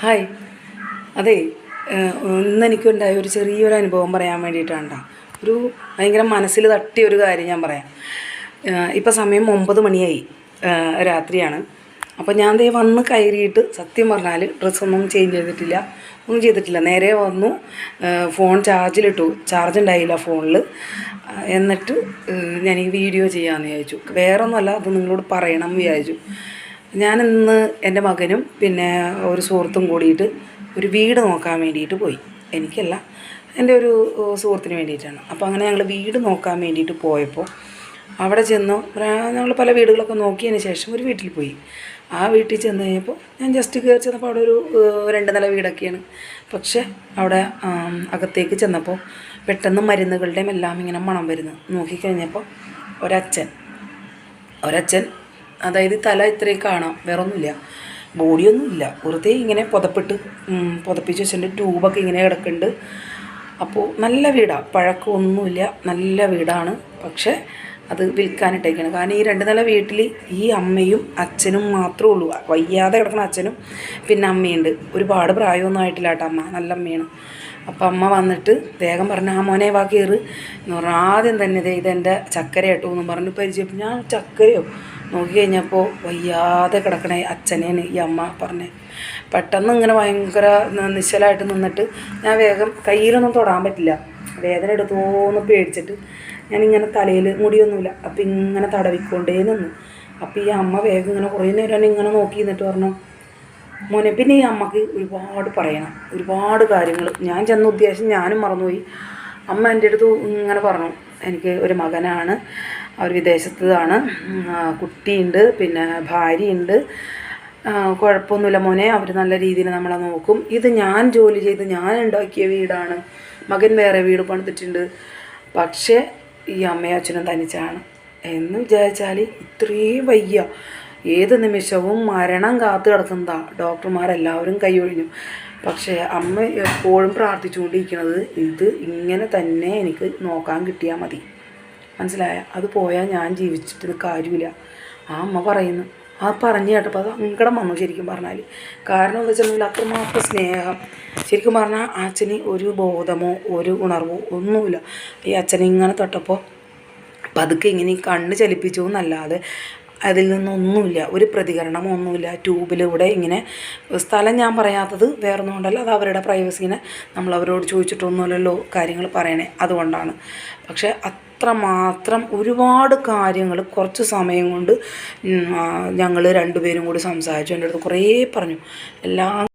Hi. അതെ, ഇന്നെനിക്കുണ്ടായ ഒരു ചെറിയൊരു അനുഭവം പറയാൻ വേണ്ടിയിട്ടാണ് ട്ടോ. ഒരു ഭയങ്കര മനസ്സിൽ തട്ടിയൊരു കാര്യം ഞാൻ പറയാം. ഇപ്പം സമയം 9 മണിയായി, രാത്രിയാണ്. അപ്പോൾ ഞാൻ ദേ വന്ന് കയറിയിട്ട് സത്യം പറഞ്ഞാൽ ഡ്രസ്സൊന്നും ചേഞ്ച് ചെയ്തിട്ടില്ല, ഒന്നും ചെയ്തിട്ടില്ല. നേരെ വന്നു, ഫോൺ ചാർജിലിട്ടു. ചാർജ് ഉണ്ടായില്ല ഫോണിൽ. എന്നിട്ട് ഞാൻ ഈ വീഡിയോ ചെയ്യാമെന്ന് വിചാരിച്ചു. വേറൊന്നുമല്ല, അത് നിങ്ങളോട് പറയണം എന്ന് വിചാരിച്ചു. ഞാനിന്ന് എൻ്റെ മകനും പിന്നെ ഒരു സുഹൃത്തും കൂടിയിട്ട് ഒരു വീട് നോക്കാൻ വേണ്ടിയിട്ട് പോയി. എനിക്കല്ല, എൻ്റെ ഒരു സുഹൃത്തിന് വേണ്ടിയിട്ടാണ്. അപ്പോൾ അങ്ങനെ ഞങ്ങൾ വീട് നോക്കാൻ വേണ്ടിയിട്ട് പോയപ്പോൾ അവിടെ ചെന്നു. ഞങ്ങൾ പല വീടുകളൊക്കെ നോക്കിയതിന് ശേഷം ഒരു വീട്ടിൽ പോയി. ആ വീട്ടിൽ ചെന്ന് കഴിഞ്ഞപ്പോൾ ഞാൻ ജസ്റ്റ് കയറി ചെന്നപ്പോൾ അവിടെ ഒരു 2 നില വീടൊക്കെയാണ്. പക്ഷേ അവിടെ അകത്തേക്ക് ചെന്നപ്പോൾ പെട്ടെന്ന് മരുന്നുകളുടെയും എല്ലാം ഇങ്ങനെ മണം വരുന്നു. നോക്കിക്കഴിഞ്ഞപ്പോൾ ഒരച്ഛൻ, അതായത് തല ഇത്രയും കാണാം, വേറൊന്നുമില്ല, ബോഡിയൊന്നുമില്ല, വെറുതെ ഇങ്ങനെ പുതപ്പിച്ച് വെച്ചിട്ടുണ്ട്. ട്യൂബൊക്കെ ഇങ്ങനെ കിടക്കുന്നുണ്ട്. അപ്പോൾ നല്ല വീടാണ്, പഴക്കമൊന്നുമില്ല, നല്ല വീടാണ്. പക്ഷേ അത് വിൽക്കാനിട്ടേക്കാണ്. കാരണം ഈ 2 നില വീട്ടിൽ ഈ അമ്മയും അച്ഛനും മാത്രമേ ഉള്ളൂ. വയ്യാതെ കിടക്കുന്ന അച്ഛനും പിന്നെ അമ്മയുണ്ട്. ഒരുപാട് പ്രായമൊന്നും ആയിട്ടില്ല കേട്ടോ. അമ്മ നല്ല അമ്മയാണ്. അപ്പം അമ്മ വന്നിട്ട് വേഗം പറഞ്ഞു, ആ മോനെ വാ കയറ് എന്ന് പറഞ്ഞു. ആദ്യം തന്നെ ഇതെൻ്റെ ചക്കര കേട്ടോ എന്ന് പറഞ്ഞു പരിചയപ്പെട്ടു. ഞാൻ ചക്കരയോ നോക്കി കഴിഞ്ഞപ്പോൾ വയ്യാതെ കിടക്കണേ അച്ഛനേന് ഈ അമ്മ പറഞ്ഞേ. പെട്ടെന്ന് ഇങ്ങനെ ഭയങ്കര നിശ്ചലമായിട്ട് നിന്നിട്ട് ഞാൻ വേഗം കയ്യിലൊന്നും തൊടാൻ പറ്റില്ല, വേദന എടുത്തോന്ന് പേടിച്ചിട്ട് ഞാനിങ്ങനെ തലയിൽ മുടിയൊന്നുമില്ല, അപ്പം ഇങ്ങനെ തടവിക്കൊണ്ടേ നിന്നു. അപ്പം ഈ അമ്മ വേഗം ഇങ്ങനെ കുറേ നേരം ഇങ്ങനെ നോക്കി നിന്നിട്ട് പറഞ്ഞു, മോനെ. പിന്നെ ഈ അമ്മക്ക് ഒരുപാട് പറയണം, ഒരുപാട് കാര്യങ്ങൾ. ഞാൻ ചെന്ന ഉദ്ദേശം ഞാനും മറന്നുപോയി. അമ്മ എൻ്റെ അടുത്ത് ഇങ്ങനെ പറഞ്ഞു, എനിക്ക് ഒരു മകനാണ്, അവർ വിദേശത്താണ്, കുട്ടിയുണ്ട്, പിന്നെ ഭാര്യയുണ്ട്, കുഴപ്പമൊന്നുമില്ല മോനെ, അവർ നല്ല രീതിയിൽ നമ്മളെ നോക്കും. ഇത് ഞാൻ ജോലി ചെയ്ത് ഞാൻ ഉണ്ടാക്കിയ വീടാണ്, മകൻ വേറെ വീട് പണിതിട്ടുണ്ട്, പക്ഷേ ഈ അമ്മയും അച്ഛനും തനിച്ചാണ് എന്ന് വിചാരിച്ചാൽ ഇത്രയും വയ്യ. ഏത് നിമിഷവും മരണം കാത്തു കിടക്കുന്നതാണ്. ഡോക്ടർമാരെല്ലാവരും കൈയൊഴിഞ്ഞു. പക്ഷേ അമ്മ എപ്പോഴും പ്രാർത്ഥിച്ചുകൊണ്ടിരിക്കുന്നത് ഇത് ഇങ്ങനെ തന്നെ എനിക്ക് നോക്കാൻ കിട്ടിയാൽ മതി, മനസ്സിലായ? അത് പോയാൽ ഞാൻ ജീവിച്ചിട്ട് കാര്യമില്ല. ആ അമ്മ പറയുന്നു. ആ പറഞ്ഞു കേട്ടപ്പോൾ അത് സങ്കടം വന്നു ശരിക്കും പറഞ്ഞാൽ. കാരണം എന്താ വെച്ചിട്ടുണ്ടെങ്കിൽ അത്രമാത്രം സ്നേഹം. ശരിക്കും പറഞ്ഞാൽ അച്ഛന് ഒരു ബോധമോ ഒരു ഉണർവോ ഒന്നുമില്ല. ഈ അച്ഛനെ ഇങ്ങനെ തൊട്ടപ്പോൾ പതുക്കെ ഇങ്ങനെ കണ്ണ് ചലിപ്പിച്ചു എന്നല്ലാതെ അതിൽ നിന്നൊന്നുമില്ല, ഒരു പ്രതികരണമോ ഒന്നുമില്ല. ട്യൂബിലൂടെ ഇങ്ങനെ, സ്ഥലം ഞാൻ പറയാത്തത് വേറൊന്നും കൊണ്ടല്ല, അത് അവരുടെ പ്രൈവസീനെ നമ്മൾ അവരോട് ചോദിച്ചിട്ടൊന്നുമല്ലല്ലോ കാര്യങ്ങൾ പറയണേ, അതുകൊണ്ടാണ്. പക്ഷേ അത്രമാത്രം ഒരുപാട് കാര്യങ്ങൾ കുറച്ച് സമയം കൊണ്ട് ഞങ്ങൾ 2 പേരും കൂടി സംസാരിച്ചു. എൻ്റെ അടുത്ത് കുറേ പറഞ്ഞു. എല്ലാം